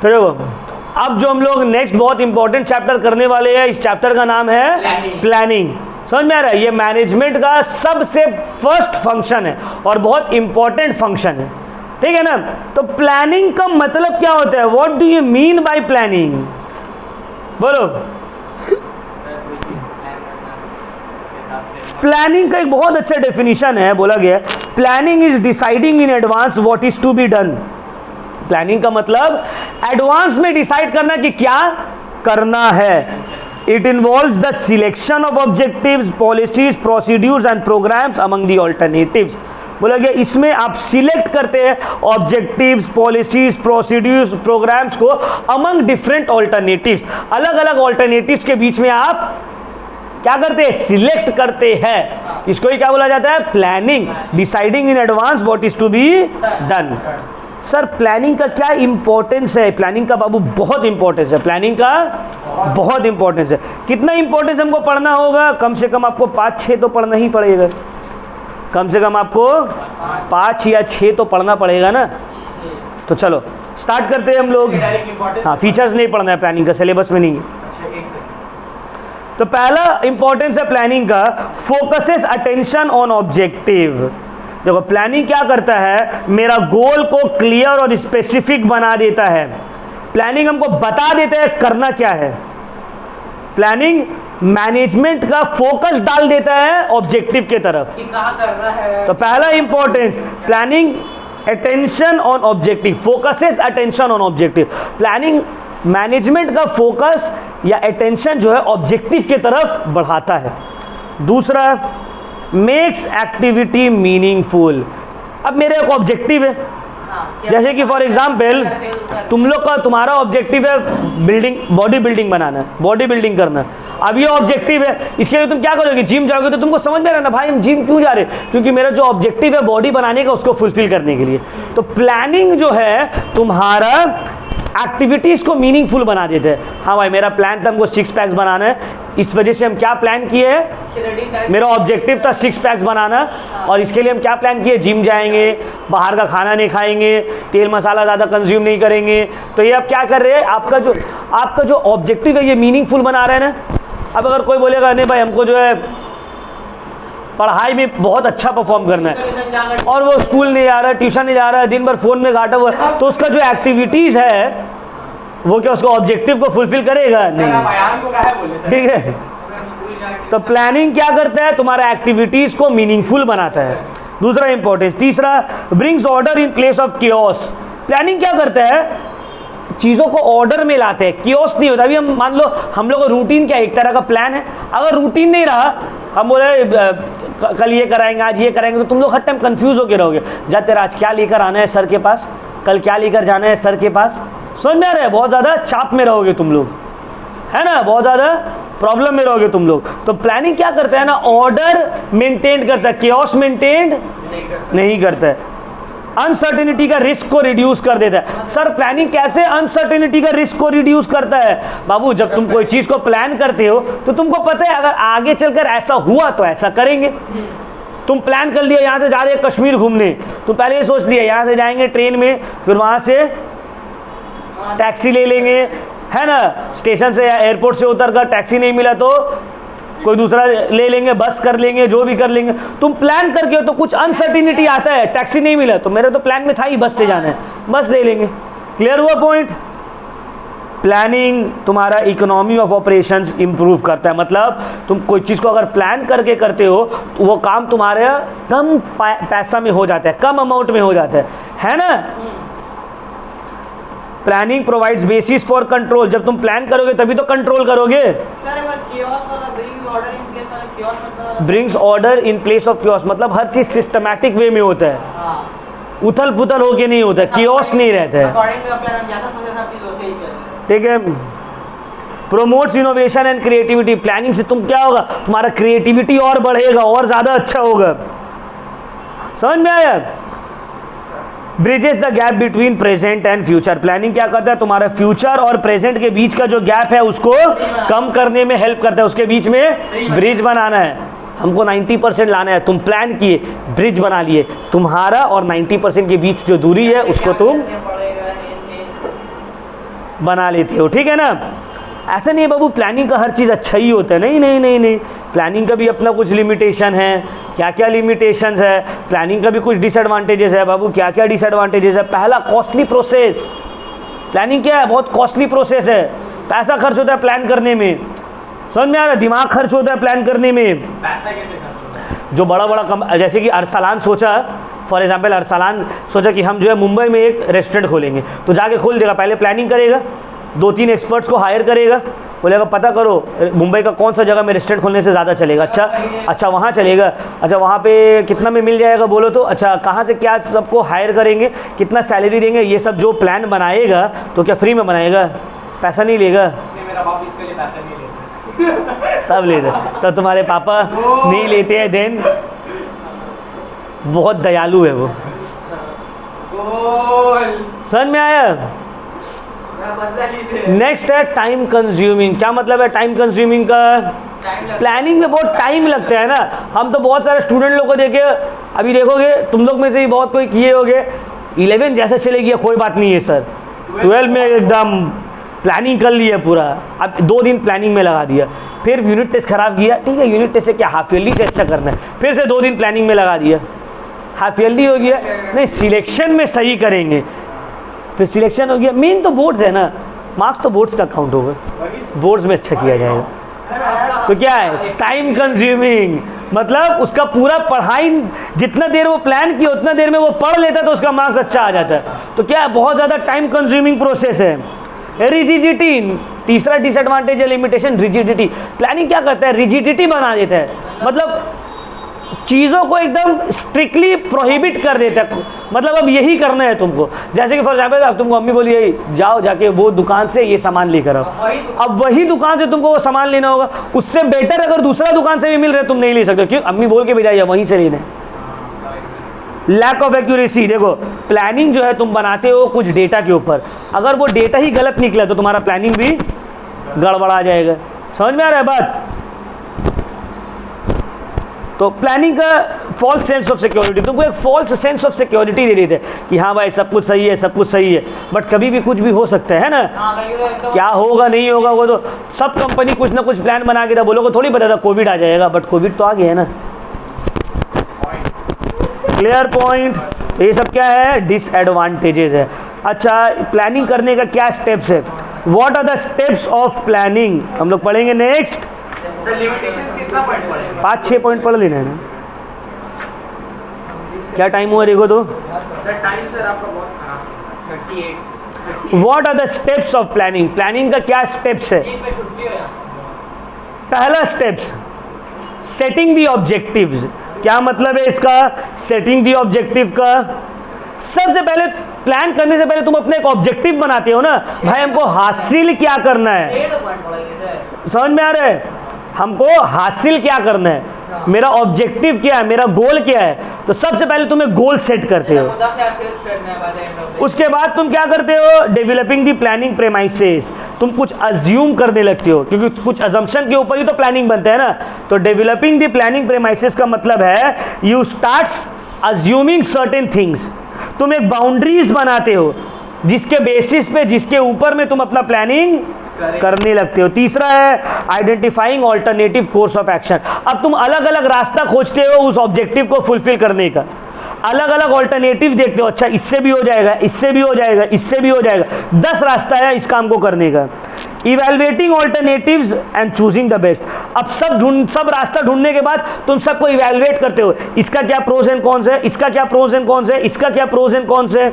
तो देखो, अब जो हम लोग नेक्स्ट बहुत इंपॉर्टेंट चैप्टर करने वाले हैं, इस चैप्टर का नाम है प्लानिंग। समझ में आ रहा है? ये मैनेजमेंट का सबसे फर्स्ट फंक्शन है और बहुत इंपॉर्टेंट फंक्शन है, ठीक है ना। तो प्लानिंग का मतलब क्या होता है? What do you mean by planning? बोलो। प्लानिंग का एक बहुत अच्छा डेफिनेशन है, बोला गया planning is deciding in advance what is to be done. Planning का मतलब एडवांस में डिसाइड करना कि क्या करना है। It involves the selection of objectives, policies, procedures and programmes among the alternatives. बोला गया इसमें आप सिलेक्ट करते हैं ऑब्जेक्टिव्स, पॉलिसीज, प्रोसीड्यूर्स, प्रोग्राम्स को अमंग डिफरेंट ऑल्टरनेटिव्स। अलग अलग ऑल्टरनेटिव्स के बीच में आप क्या करते हैं? सिलेक्ट करते हैं। इसको ही क्या बोला जाता है? Planning. Deciding in advance what is to be done. Sir planning का क्या इंपॉर्टेंस है? प्लानिंग का बाबू बहुत इंपॉर्टेंस है। प्लानिंग का बहुत इंपॉर्टेंस है। कितना इंपॉर्टेंस हमको पढ़ना होगा? कम से कम आपको 5-6 तो पढ़ना ही पड़ेगा। कम से कम आपको 5 या 6 तो पढ़ना पड़ेगा ना। तो चलो स्टार्ट करते हैं हम लोग। हाँ, फीचर्स नहीं पढ़ना है प्लानिंग का, सिलेबस में नहीं है। तो पहला इंपॉर्टेंस है प्लानिंग का, फोकसेस अटेंशन ऑन ऑब्जेक्टिव। देखो प्लानिंग क्या करता है? मेरा गोल को क्लियर और स्पेसिफिक बना देता है। प्लानिंग हमको बता देता है करना क्या है। प्लानिंग मैनेजमेंट का फोकस डाल देता है ऑब्जेक्टिव के तरफ कि कहाँ करना है। तो पहला importance planning attention on objective, focuses attention on objective. Planning management का फोकस या अटेंशन जो है ऑब्जेक्टिव के तरफ बढ़ाता है। दूसरा, मेक्स एक्टिविटी मीनिंगफुल। अब मेरा एक ऑब्जेक्टिव है, जैसे कि फॉर एग्जाम्पल तुम लोग का तुम्हारा ऑब्जेक्टिव है बिल्डिंग, बॉडी बिल्डिंग बनाना, बॉडी बिल्डिंग करना। अब ये ऑब्जेक्टिव है, इसके लिए तुम क्या करोगे? जिम जाओगे। तो तुमको समझ में आ रहा है ना भाई हम जिम क्यों जा रहे हैं? क्योंकि मेरा जो ऑब्जेक्टिव है बॉडी बनाने का, उसको फुलफिल करने के लिए। तो प्लानिंग जो है तुम्हारा एक्टिविटीज को मीनिंगफुल बना देते हैं। हाँ भाई मेरा प्लान था हमको 6 पैक्स बनाना है, इस वजह से हम क्या प्लान किए हैं? मेरा ऑब्जेक्टिव था 6 पैक्स बनाना और इसके लिए हम क्या प्लान किए? जिम जाएंगे, बाहर का खाना नहीं खाएंगे, तेल मसाला ज़्यादा कंज्यूम नहीं करेंगे। तो ये आप क्या कर रहे हैं? आपका जो ऑब्जेक्टिव है ये मीनिंगफुल बना रहे हैं ना। अब अगर कोई बोलेगा नहीं भाई हमको जो है पढ़ाई में बहुत अच्छा परफॉर्म करना है और वो स्कूल नहीं जा रहा है, ट्यूशन नहीं जा रहा है, दिन भर फोन में घाटा हुआ है, तो उसका जो एक्टिविटीज़ है वो क्या उसको ऑब्जेक्टिव को फुलफिल करेगा? नहीं, ठीक है। तो प्लानिंग क्या करता है? तुम्हारा एक्टिविटीज़ को मीनिंगफुल बनाता है। दूसरा इंपॉर्टेंस। तीसरा, brings order in place of chaos. Planning क्या करता है? चीज़ों को ऑर्डर में लाते हैं, कियोस नहीं होता। अभी हम मान लो हम लोग का रूटीन क्या एक तरह का प्लान है, अगर रूटीन नहीं रहा, हम बोले कल ये कराएंगे, आज ये कराएंगे, तो तुम लोग हर टाइम कंफ्यूज होकर रहोगे। जाते आज क्या लेकर आना है सर के पास, कल क्या लेकर जाना है सर के पास। समझ में आ रहा है? बहुत ज़्यादा चाप में रहोगे तुम लोग, है ना, बहुत ज़्यादा प्रॉब्लम में रहोगे तुम लोग। तो प्लानिंग क्या करता है ना? ऑर्डर मेंटेन करता है, कियोस मेंटेन नहीं करता है। अनसर्टेनिटी का रिस्क को रिड्यूस कर देता है। सर प्लानिंग कैसे अनसर्टेनिटी का रिस्क को रिड्यूस करता है? बाबू जब तुम कोई चीज़ को प्लान करते हो तो तुमको पता है अगर आगे चलकर ऐसा हुआ तो ऐसा करेंगे। तुम प्लान कर लिया यहाँ से जा रहे हैं कश्मीर घूमने, तो पहले ये सोच लिया यहाँ से जाएंगे ट्रेन में, फिर वहाँ से टैक्सी ले लेंगे, है ना, स्टेशन से या एयरपोर्ट से उतर कर टैक्सी नहीं मिला तो कोई दूसरा ले लेंगे, बस कर लेंगे, जो भी कर लेंगे। तुम प्लान करके हो तो कुछ अनसर्टिनिटी आता है, टैक्सी नहीं मिला तो मेरे तो प्लान में था ही बस से जाना है, बस ले लेंगे। क्लियर हुआ पॉइंट? प्लानिंग तुम्हारा इकोनॉमी ऑफ ऑपरेशंस इंप्रूव करता है। मतलब तुम कोई चीज़ को अगर प्लान करके करते हो तो वो काम तुम्हारे कम पैसा में हो जाता है, कम अमाउंट में हो जाता है ना। Planning provides basis for control. जब तुम प्लान करोगे तभी तो कंट्रोल करोगे। Brings order in place of chaos, मतलब हर चीज सिस्टमैटिक वे में होता है, उथल पुथल होके नहीं होता है, कियोस नहीं रहता है, ठीक है। Promotes innovation and creativity. Planning से तुम क्या होगा? तुम्हारा क्रिएटिविटी और बढ़ेगा और ज्यादा अच्छा होगा। समझ में आया? Bridges the gap between present and future. Planning क्या करता है? तुम्हारा फ्यूचर और प्रेजेंट के बीच का जो गैप है उसको कम करने में हेल्प करता है। उसके बीच में ब्रिज बनाना है, हमको 90% लाना है, तुम प्लान किए, ब्रिज बना लिए, तुम्हारा और 90% के बीच जो दूरी है उसको तुम बना लेते हो, ठीक है ना। ऐसा नहीं है बाबू प्लानिंग का हर चीज़ अच्छा ही होता है, नहीं नहीं नहीं नहीं, प्लानिंग का भी अपना कुछ लिमिटेशन है। क्या क्या लिमिटेशंस है प्लानिंग का भी, कुछ डिसएडवांटेजेस है बाबू। क्या क्या डिसएडवांटेजेस है? पहला, कॉस्टली प्रोसेस। प्लानिंग क्या है? बहुत कॉस्टली प्रोसेस है, पैसा खर्च होता है प्लान करने में, समझ में आ रहा है? दिमाग खर्च होता है प्लान करने में। पैसा कैसे खर्च होता है? जो बड़ा बड़ा जैसे कि अरसलान सोचा, फॉर एग्जाम्पल अरसलान सोचा कि हम जो है मुंबई में एक रेस्टोरेंट खोलेंगे, तो जाके खोल देगा, पहले प्लानिंग करेगा, 2-3 एक्सपर्ट्स को हायर करेगा, बोलेगा पता करो मुंबई का कौन सा जगह में रेस्टोरेंट खोलने से ज़्यादा चलेगा। अच्छा वहाँ चलेगा, अच्छा वहाँ पे कितना में मिल जाएगा बोलो तो, अच्छा कहाँ से क्या सबको हायर करेंगे, कितना सैलरी देंगे, ये सब जो प्लान बनाएगा तो क्या फ्री में बनाएगा? पैसा नहीं लेगा? मेरा बाप इसके लिए पैसा नहीं लेता। सब लेते, तो तुम्हारे पापा नहीं लेते हैं, देन बहुत दयालु है वो। समझ में आया? नेक्स्ट है टाइम कंज्यूमिंग। क्या मतलब है टाइम कंज्यूमिंग का? प्लानिंग में बहुत टाइम लगता है ना। हम तो बहुत सारे स्टूडेंट लोग को देखे, अभी देखोगे तुम लोग में से ही बहुत कोई किए होगे, 11 जैसे चलेगी कोई बात नहीं है सर, 12 में एकदम प्लानिंग कर लिया पूरा, अब 2 दिन प्लानिंग में लगा दिया, फिर यूनिट टेस्ट खराब किया, ठीक है यूनिट टेस्ट से क्या हाफ ईयरली से अच्छा करना है, फिर से 2 दिन प्लानिंग में लगा दिया, हाफ ईयरली हो गया, नहीं सिलेक्शन में सही करेंगे, फिर सिलेक्शन हो गया। मेन तो बोर्ड्स है ना, मार्क्स तो बोर्ड्स का काउंट होगा, बोर्ड्स में अच्छा किया जाएगा। तो क्या है टाइम कंज्यूमिंग, मतलब उसका पूरा पढ़ाई जितना देर वो प्लान किया उतना देर में वो पढ़ लेता तो उसका मार्क्स अच्छा आ जाता है। तो क्या है बहुत ज़्यादा टाइम कंज्यूमिंग प्रोसेस है। रिजिडिटी, तीसरा डिसएडवांटेज है लिमिटेशन, रिजिडिटी। प्लानिंग क्या करता है? रिजिडिटी बना देता है, मतलब चीज़ों को एकदम स्ट्रिक्टली प्रोहिबिट कर देता है, मतलब अब यही करना है तुमको। जैसे कि फॉर एग्जाम्पल अब तुमको मम्मी बोली जाओ जाके वो दुकान से ये सामान लेकर आओ, अब वही दुकान से तुमको वो सामान लेना होगा, उससे बेटर अगर दूसरा दुकान से भी मिल रहा है तुम नहीं ले सकते, क्यों? अम्मी बोल के भेजाइए वहीं से लेना है। लैक ऑफ एक्यूरेसी, देखो प्लानिंग जो है तुम बनाते हो कुछ डेटा के ऊपर, अगर वो डेटा ही गलत निकला तो तुम्हारा प्लानिंग भी गड़बड़ा जाएगा। समझ में आ रहा है बात? तो प्लानिंग का फॉल्स सेंस ऑफ सिक्योरिटी, तुमको एक फॉल्स सेंस ऑफ सिक्योरिटी दे देते हैं कि हाँ भाई सब कुछ सही है, सब कुछ सही है, बट कभी भी कुछ भी हो सकता है ना। क्या होगा नहीं होगा वो तो सब कंपनी कुछ ना कुछ प्लान बना के था, बोलोगे थोड़ी पता था कोविड आ जाएगा, बट कोविड तो आ गया है ना। Clear point? ये सब क्या है? डिसएडवांटेजेस है। अच्छा प्लानिंग करने का क्या स्टेप्स है? What are the steps of planning, हम लोग पढ़ेंगे नेक्स्ट। लिमिटेशंस कितना पॉइंट पड़ेगा? 5-6 पॉइंट पढ़ लेना है ना। क्या टाइम हुआ देखो तो? सर टाइम सर आपका बहुत खराब है, 38। What are the steps of planning, planning का क्या स्टेप्स है? पहला स्टेप्स सेटिंग द ऑब्जेक्टिव्स। क्या मतलब है इसका सेटिंग द ऑब्जेक्टिव का? सबसे पहले प्लान करने से पहले तुम अपने एक ऑब्जेक्टिव बनाते हो ना, भाई हमको हासिल क्या करना है। समझ में आ रहा है? हमको हासिल क्या करना है, मेरा ऑब्जेक्टिव क्या है, मेरा गोल क्या है। तो सबसे पहले तुम एक गोल सेट करते हो, उसके बाद तुम क्या करते हो? डेवलपिंग द प्लानिंग प्रेमाइसेस, तुम कुछ अज्यूम करने लगते हो, क्योंकि कुछ अजम्पशन के ऊपर ही तो प्लानिंग बनता है ना। तो डेवलपिंग द प्लानिंग प्रेमाइसेस का मतलब है you start assuming certain things, तुम एक बाउंड्रीज बनाते हो जिसके बेसिस पे, जिसके ऊपर में तुम अपना प्लानिंग करने लगते हो। तीसरा है identifying alternative course of action. अब तुम अलग अलग रास्ता खोजते हो उस ऑब्जेक्टिव को फुलफिल करने का, अलग अलग ऑल्टरनेटिव देखते हो, अच्छा इससे भी हो जाएगा, इससे भी हो जाएगा, इससे भी हो जाएगा, 10 रास्ता है इस काम को करने का। Evaluating alternatives and choosing the best. अब सब रास्ता ढूंढने के बाद तुम सबको इवेलुएट करते हो, इसका क्या प्रोज एंड कॉन्स है, इसका क्या प्रोज एंड कॉन्स है, इसका क्या प्रोज एंड कॉन्स है,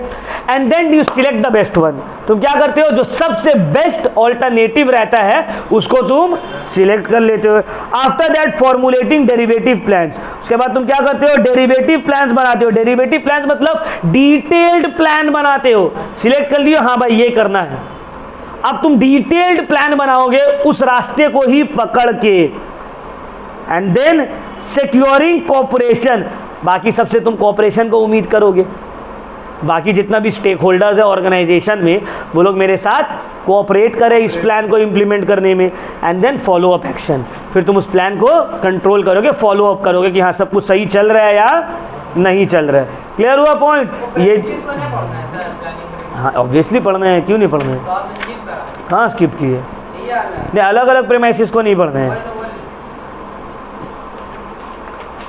and then you select the best one. तुम क्या करते हो? जो सबसे बेस्ट ऑल्टरनेटिव रहता है उसको तुम सिलेक्ट कर लेते हो। After that formulating derivative plans, उसके बाद तुम क्या करते हो? डेरिवेटिव प्लान्स बनाते हो। डेरिवेटिव प्लान्स मतलब डिटेल्ड प्लान बनाते हो, सिलेक्ट कर लियो हाँ भाई ये करना है, अब तुम डिटेल्ड प्लान बनाओगे उस रास्ते को ही पकड़ के। एंड देन सिक्योरिंग कोऑपरेशन, बाकी सबसे तुम कोऑपरेशन को उम्मीद करोगे, बाकी जितना भी स्टेक होल्डर्स है ऑर्गेनाइजेशन में वो लोग मेरे साथ कोऑपरेट करें इस प्लान को इम्प्लीमेंट करने में। And then follow up action, फिर तुम उस प्लान को कंट्रोल करोगे, फॉलो अप करोगे कि हाँ सब कुछ सही चल रहा है या नहीं चल रहा है। क्लियर हुआ पॉइंट? ये हाँ ऑब्वियसली पढ़ना है, क्यों नहीं पढ़ना है? हाँ स्किप की है, ये आना है। नहीं अलग अलग प्रेमाइसिस को नहीं पढ़ने हैं,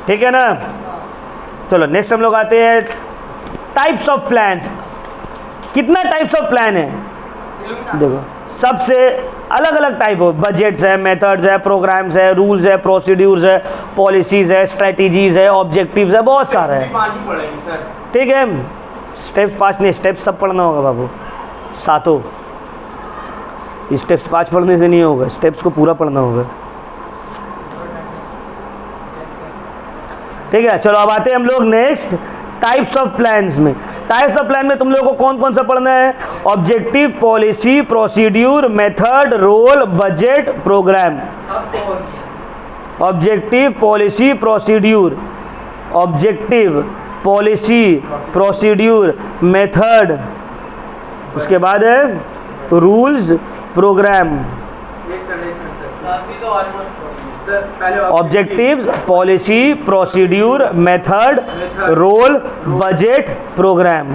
ठीक है ना। चलो नेक्स्ट हम लोग आते हैं टाइप्स ऑफ प्लान्स। कितना टाइप्स ऑफ प्लान है देखो, सबसे अलग अलग टाइप हो, बजट्स है, मेथड्स है, प्रोग्राम्स है, रूल्स है, प्रोसीड्यूर्स है, पॉलिसीज है, स्ट्रेटजीज है, ऑब्जेक्टिव्स है, बहुत सारा है, 5 ही पढ़ेंगे सर। ठीक है। स्टेप्स 5 नहीं, स्टेप्स सब पढ़ना होगा बाबू, सातों। स्टेप्स 5 पढ़ने से नहीं होगा, स्टेप्स को पूरा पढ़ना होगा, ठीक है। चलो अब आते हैं हम लोग नेक्स्ट टाइप्स ऑफ प्लान्स में। टाइप्स ऑफ प्लान में तुम लोगों को कौन कौन सा पढ़ना है? Objective, policy, procedure, method, role, budget, programme. Objective, policy, procedure, objective, policy, procedure, method, उसके बाद है rules, programme. Objectives, policy, procedure, method, role, budget, programme.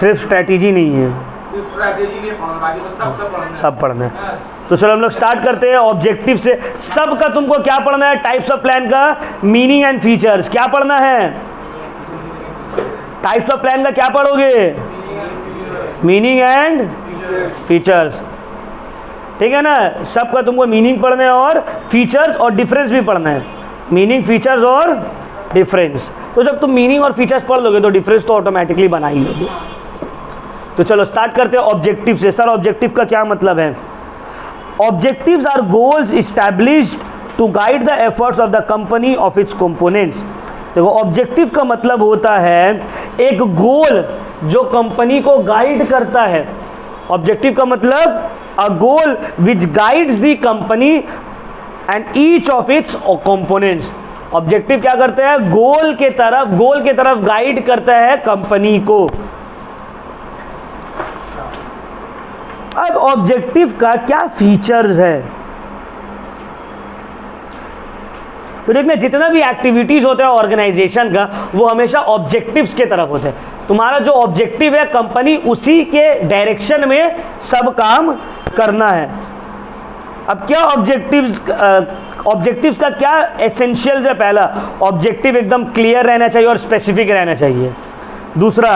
सिर्फ स्ट्रैटेजी नहीं है, सब पढ़ना है। तो चलो हम लोग स्टार्ट करते हैं ऑब्जेक्टिव से। सब का तुमको क्या पढ़ना है? टाइप्स ऑफ प्लान का मीनिंग एंड फीचर्स। क्या पढ़ना है? टाइप्स ऑफ प्लान का क्या पढ़ोगे? मीनिंग एंड फीचर्स, ठीक है ना। सबका तुमको मीनिंग पढ़ना है और फीचर्स और डिफरेंस भी पढ़ना है। मीनिंग, फीचर्स और डिफरेंस। तो जब तुम मीनिंग और फीचर्स पढ़ लोगे तो डिफरेंस तो ऑटोमेटिकली बना ही लोगे। तो चलो स्टार्ट करते हैं ऑब्जेक्टिव से। सर ऑब्जेक्टिव का क्या मतलब है? Objectives are goals established to guide the efforts of the company of its components. देखो ऑब्जेक्टिव का मतलब होता है एक गोल जो कंपनी को गाइड करता है। ऑब्जेक्टिव का मतलब a goal which guides the company and each of its components। Objective क्या करता है? गोल के तरफ गाइड करता है कंपनी को। अब ऑब्जेक्टिव का क्या फीचर्स है? तो देखना जितना भी एक्टिविटीज होता है ऑर्गेनाइजेशन का वो हमेशा ऑब्जेक्टिव्स के तरफ होते हैं। तुम्हारा जो ऑब्जेक्टिव है कंपनी उसी के डायरेक्शन में सब काम करना है। अब क्या ऑब्जेक्टिव्स का क्या एसेंशियल्स है? पहला, ऑब्जेक्टिव एकदम क्लियर रहना चाहिए और स्पेसिफिक रहना चाहिए। दूसरा,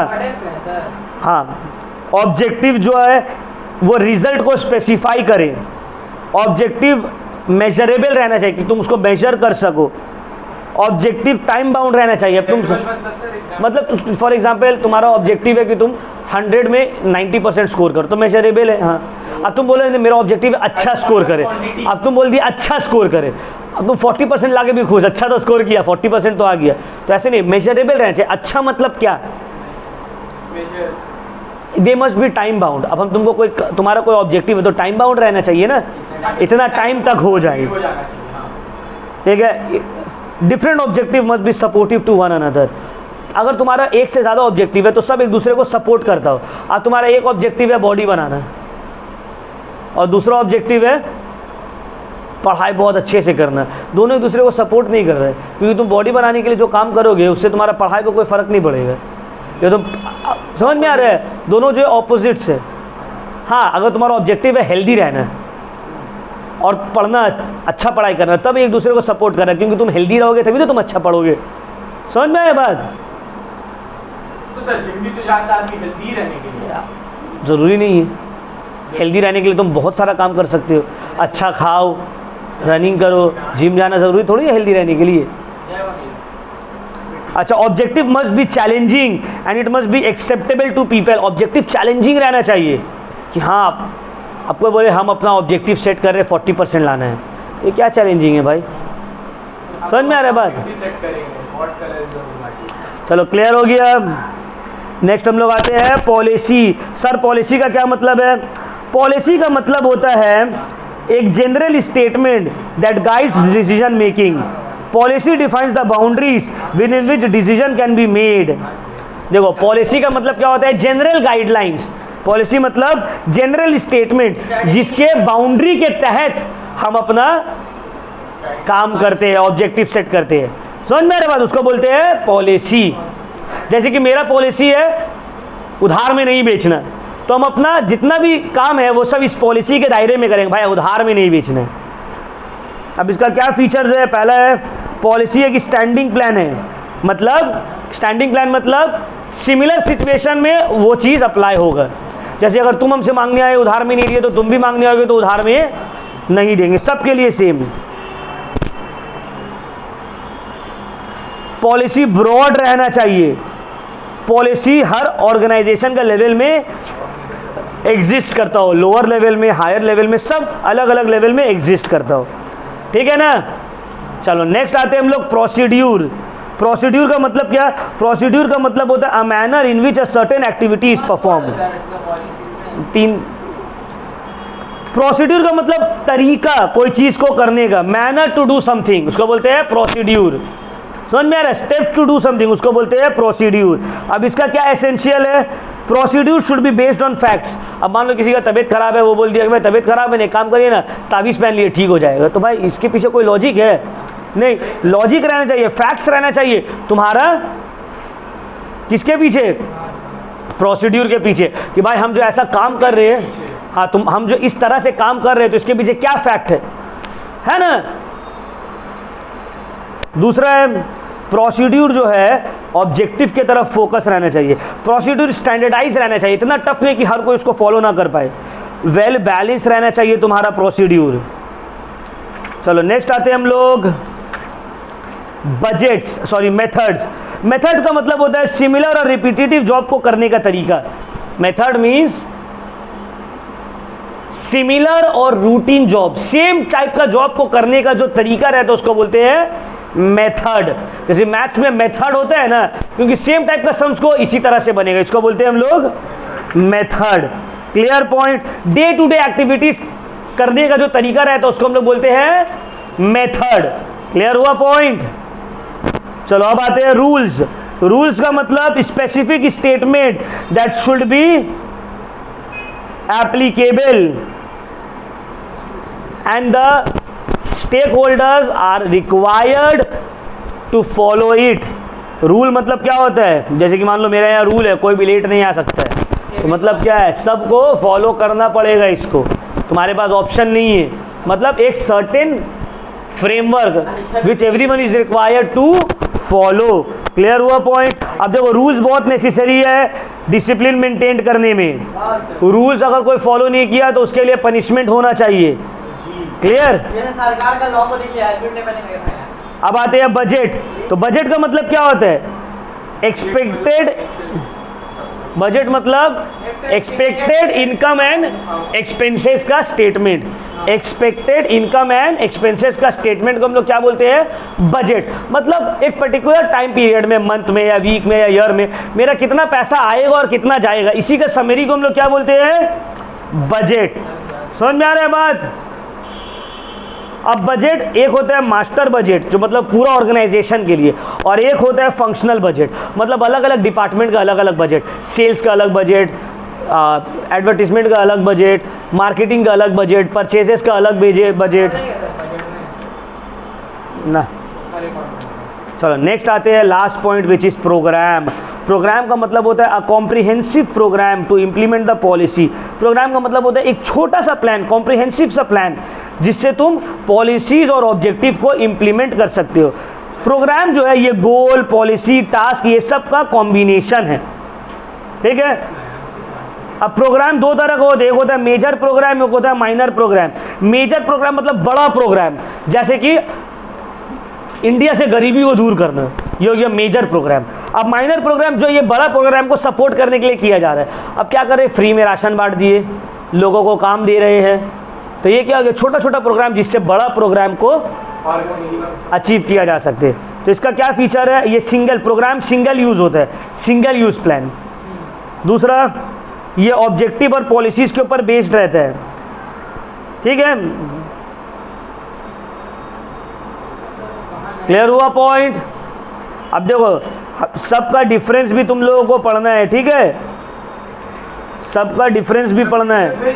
हाँ ऑब्जेक्टिव जो है वो रिजल्ट को स्पेसिफाई करे। ऑब्जेक्टिव मेजरेबल रहना चाहिए कि तुम उसको मेजर कर सको। ऑब्जेक्टिव टाइम बाउंड रहना चाहिए। तुम मतलब फॉर एग्जांपल तुम्हारा ऑब्जेक्टिव है कि तुम 100 में 90% स्कोर करो तो मेजरेबल है। हाँ, अब तुम बोले मेरा ऑब्जेक्टिव है अच्छा स्कोर करे, अब तुम बोल दिए अच्छा स्कोर करे, अब तुम 40% लाके भी खुश, अच्छा तो स्कोर किया, 40% तो आ गया। तो ऐसे नहीं, मेजरेबल रहना चाहिए। अच्छा मतलब क्या? They must be time bound. अब हम तुमको कोई तुम्हारा कोई ऑब्जेक्टिव है तो टाइम बाउंड रहना चाहिए ना, इतना टाइम तक हो जाए, ठीक है। Different objective must be supportive to one another. अगर तुम्हारा एक से ज़्यादा ऑब्जेक्टिव है तो सब एक दूसरे को सपोर्ट करता हो। अब तुम्हारा एक ऑब्जेक्टिव है बॉडी बनाना और दूसरा ऑब्जेक्टिव है पढ़ाई बहुत अच्छे से करना, दोनों एक दूसरे को सपोर्ट नहीं कर रहे, क्योंकि तुम बॉडी बनाने के लिए जो काम करोगे उससे तुम्हारा पढ़ाई को कोई फ़र्क नहीं पड़ेगा। ये तुम समझ में आ रहा है? दोनों जो ऑपोजिट्स है। हाँ, अगर तुम्हारा ऑब्जेक्टिव है हेल्दी रहना और पढ़ना, अच्छा पढ़ाई करना, तब एक दूसरे को सपोर्ट करना, क्योंकि तुम हेल्दी रहोगे तभी तो तुम अच्छा पढ़ोगे। समझ में आया बात? तो सर जिम भी तो जाता आदमी हेल्दी रहने के लिए। ज़रूरी नहीं है, हेल्दी रहने के लिए तुम बहुत सारा काम कर सकते हो। अच्छा खाओ, रनिंग करो, जिम जाना ज़रूरी थोड़ी है हेल्दी रहने के लिए। अच्छा, objective must be challenging and it must be acceptable to people. Objective challenging रहना चाहिए कि हाँ आपको बोले हम अपना ऑब्जेक्टिव सेट कर रहे हैं 40% लाना है, ये क्या चैलेंजिंग है भाई? समझ में आ रहा है बात? चलो क्लियर हो गया। नेक्स्ट हम लोग आते हैं पॉलिसी। सर पॉलिसी का क्या मतलब है? पॉलिसी का मतलब होता है एक general statement that guides decision making. Policy defines the boundaries with in which decision can be made. देखो पॉलिसी का मतलब क्या होता है? General guidelines. पॉलिसी मतलब जनरल स्टेटमेंट जिसके बाउंड्री के तहत हम अपना काम करते हैं, ऑब्जेक्टिव सेट करते हैं। समझ में आ रहा बात? उसको बोलते हैं पॉलिसी। जैसे कि मेरा पॉलिसी है उधार में नहीं बेचना, तो हम अपना जितना भी काम है वो सब इस पॉलिसी के दायरे में करेंगे। भाई उधार में नहीं बेचना है। अब इसका क्या फीचर्स है? पहला है पॉलिसी एक स्टैंडिंग प्लान है, मतलब स्टैंडिंग प्लान मतलब सिमिलर सिचुएशन में वो चीज़ अप्लाई होगा। जैसे अगर तुम हमसे मांगने आए उधार में नहीं दिए तो तुम भी मांगने आओगे तो उधार में नहीं देंगे, सबके लिए सेम। पॉलिसी ब्रॉड रहना चाहिए, पॉलिसी हर ऑर्गेनाइजेशन का लेवल में एग्जिस्ट करता हो, लोअर लेवल में, हायर लेवल में, सब अलग अलग लेवल में एग्जिस्ट करता हो, ठीक है ना। चलो नेक्स्ट आते हैं हम लोग प्रोसीड्यूर। प्रोसीड्यूर का मतलब क्या? प्रोसीड्यूर का मतलब होता है a manner in which a certain activity is perform. तीन प्रोसीड्यूर का मतलब तरीका कोई चीज को करने का, मैनर टू डू समथिंग उसको बोलते हैं प्रोसीड्यूर। समझ में आ रहा है? स्टेप टू डू समथिंग उसको बोलते हैं प्रोसीड्यूर। अब इसका क्या एसेंशियल है? Procedure should be based on facts. अब मान लो किसी का तबीयत खराब है, वो बोल दिया कि भाई तबीयत खराब है, नहीं काम करिए ना, ताबीज़ पहन लिए ठीक हो जाएगा, तो भाई इसके पीछे कोई लॉजिक है? नहीं, लॉजिक रहना चाहिए, फैक्ट्स रहना चाहिए तुम्हारा। किसके पीछे? प्रोसीड्यूर के पीछे, कि भाई हम जो ऐसा काम कर रहे हैं, हाँ हम जो इस तरह से काम कर रहे हैं तो इसके पीछे क्या फैक्ट है ना। दूसरा है प्रोसीड्यूर जो है ऑब्जेक्टिव के तरफ फोकस रहना चाहिए। प्रोसीड्यूर स्टैंडर्डाइज रहना चाहिए, इतना टफ नहीं कि हर कोई उसको फॉलो ना कर पाए। वेल बैलेंस रहना चाहिए तुम्हारा प्रोसीड्यूर। चलो नेक्स्ट आते हैं हम लोग बजट्स, सॉरी मेथड्स। मेथड का मतलब होता है सिमिलर और रिपीटेटिव जॉब को करने का तरीका। मेथड मीन्स सिमिलर और रूटीन जॉब, सेम टाइप का जॉब को करने का जो तरीका रहता है उसको बोलते हैं मेथड। जैसे मैथ्स में मेथड होता है ना, क्योंकि सेम टाइप का सम्स को इसी तरह से बनेगा, इसको बोलते हैं हम लोग method. Clear point? Day to day activities करने का जो तरीका रहता है उसको हम लोग बोलते हैं मेथड। क्लियर हुआ पॉइंट? चलो अब आते हैं रूल्स। रूल्स का मतलब specific statement that should be applicable and the stakeholders are required to follow it. Rule मतलब क्या होता है? जैसे कि मान लो मेरे यहाँ रूल है कोई भी लेट नहीं आ सकता है, तो मतलब क्या है? सबको फॉलो करना पड़ेगा इसको, तुम्हारे पास ऑप्शन नहीं है। मतलब एक certain framework which everyone is required to follow. Clear हुआ पॉइंट? अब देखो रूल्स बहुत नेसेसरी है डिसिप्लिन मेंटेन करने में। रूल्स अगर कोई फॉलो नहीं किया तो उसके लिए पनिशमेंट होना चाहिए। क्लियर? सरकार का लॉ को देखिए, हेलमेट नहीं पहनेंगे। अब आते हैं बजट। तो बजट का मतलब क्या होता है? एक्सपेक्टेड, बजट मतलब एक्सपेक्टेड इनकम एंड एक्सपेंसेस का statement. Expected income and expenses का स्टेटमेंट को हम लोग क्या बोलते हैं? बजट। मतलब एक पर्टिकुलर टाइम पीरियड में, मंथ में या वीक में या ईयर में मेरा कितना पैसा आएगा और कितना जाएगा, इसी का समरी को हम लोग क्या बोलते हैं? बजट। समझ में आ रहा है बात? अब बजट एक होता है मास्टर बजट जो मतलब पूरा ऑर्गेनाइजेशन के लिए, और एक होता है फंक्शनल बजट मतलब अलग अलग डिपार्टमेंट का अलग अलग बजट। सेल्स का अलग बजट, एडवर्टीजमेंट का अलग बजट, मार्केटिंग का अलग बजट, परचेजेस का अलग बजट ना। चलो नेक्स्ट आते हैं last point which is programme. Programme का मतलब होता है a comprehensive programme to implement the policy. Programme का मतलब होता है एक छोटा सा प्लान, कॉम्प्रिहेंसिव सा प्लान जिससे तुम पॉलिसीज और ऑब्जेक्टिव को इम्प्लीमेंट कर सकते हो। प्रोग्राम जो है ये गोल, पॉलिसी, टास्क ये सब का कॉम्बिनेशन है, ठीक है। अब प्रोग्राम दो तरह का होता है, एक होता है मेजर प्रोग्राम, एक होता है माइनर प्रोग्राम। मेजर प्रोग्राम मतलब बड़ा प्रोग्राम, जैसे कि इंडिया से गरीबी को दूर करना, ये हो गया मेजर प्रोग्राम। अब माइनर प्रोग्राम जो ये बड़ा प्रोग्राम को सपोर्ट करने के लिए किया जा रहा है। अब क्या करें? फ्री में राशन बांट दिए, लोगों को काम दे रहे हैं, तो ये क्या हो गया? छोटा छोटा प्रोग्राम जिससे बड़ा प्रोग्राम को अचीव किया जा सकते। तो इसका क्या फीचर है? ये सिंगल प्रोग्राम, सिंगल यूज होता है, सिंगल यूज प्लान। दूसरा, ये ऑब्जेक्टिव और पॉलिसीज के ऊपर बेस्ड रहता है, ठीक है। क्लियर हुआ पॉइंट? अब देखो सबका डिफरेंस भी तुम लोगों को पढ़ना है, ठीक है, सबका डिफरेंस भी पढ़ना है।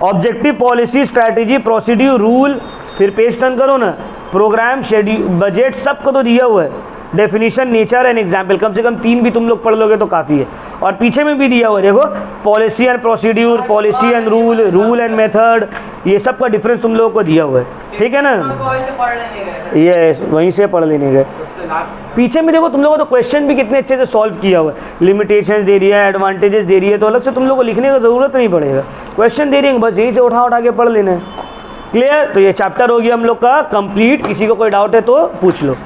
Objective, policy, strategy, procedure, rule, फिर पेज टर्न करो ना, प्रोग्राम, शेड्यूल, बजट, सबको तो दिया हुआ है। डेफिनेशन, नेचर एंड एग्जाम्पल, कम से कम 3 भी तुम लोग पढ़ लोगे तो काफ़ी है। और पीछे में भी दिया हुआ है देखो, policy and procedure, policy and rule, rule and method, ये सब का डिफरेंस तुम लोगों को दिया हुआ है, ठीक है ना। ये वहीं से पढ़ लेने गए। पीछे में देखो तुम लोगों को तो क्वेश्चन भी कितने अच्छे से सॉल्व किया हुआ है, लिमिटेशंस दे रही है, एडवांटेजेस दे रही है, तो अलग से तुम लोग को लिखने की ज़रूरत नहीं पड़ेगा, क्वेश्चन दे रही है, बस यहीं से उठा के पढ़ लेना है। क्लियर? तो ये चैप्टर हो गया हम लोग का कंप्लीट। किसी को कोई डाउट है तो पूछ लो।